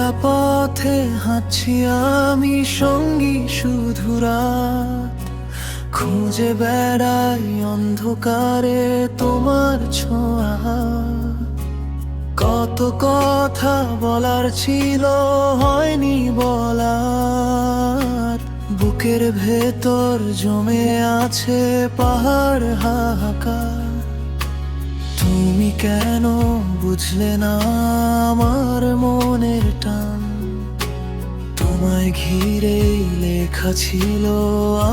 একলা পথে হাঁটছি আমি, সঙ্গী শুধু রাত। খুঁজে বেড়াই অন্ধকারে তোমার ছোঁয়া। কত কথা বলার ছিল, হয়নি বলা। বুকের ভেতর জমে আছে পাহাড় হাহাকার। তুমি কেন বুঝলে না আমার মনের টান? তোমায় ঘিরেই লেখা ছিল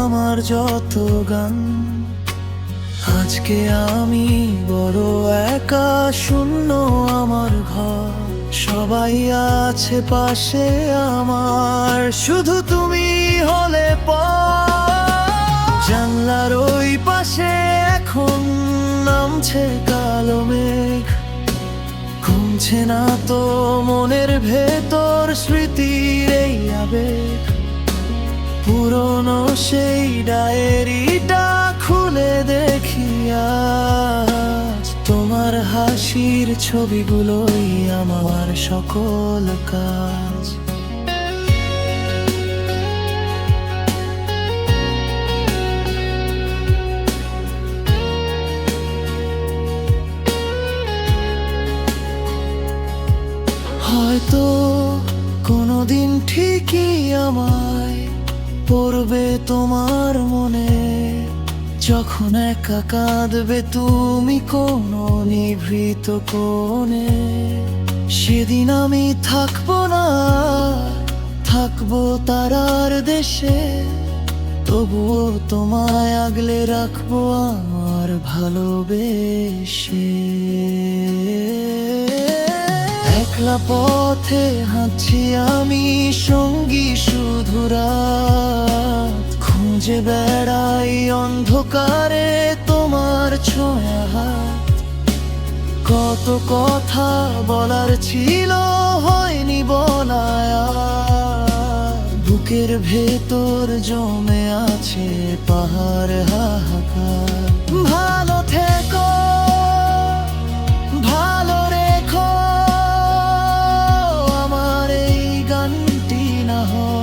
আমার যত গান। আজকে আমি বড় একা, শূন্য আমার ঘর। সবাই আছে পাশে আমার, শুধু তুমি হলে পর। জানলার ওই পাশে এখন নামছে কালো মেঘ। কমছে না তো মনের ভেতর স্মৃতির এই আবেগ। পুরনো সেই ডায়েরিটা খুলে দেখি আজ, তোমার হাসির ছবিগুলোই আমার সকল কাজ। হয়তো কোনোদিন ঠিকই আমায় পড়বে তোমার মনে, যখন একা কাঁদবে তুমি কোনো নিভৃত কোণে। সেদিন আমি থাকবো না, থাকবো তারার দেশে। তবুও তোমায় আগলে রাখবো আমার ভালোবেসে। একলা পথে হাঁটছি আমি, সঙ্গী শুধু রাত। খুঁজে বেড়াই অন্ধকারে তোমার ছোঁয়া হাত। কত কথা বলার ছিল, হয়নি বলা। বুকের ভেতর জমে আছে পাহাড় হাহাকার। ভালো থেকো, ভালো রেখো, আমার এই গানটি না হয়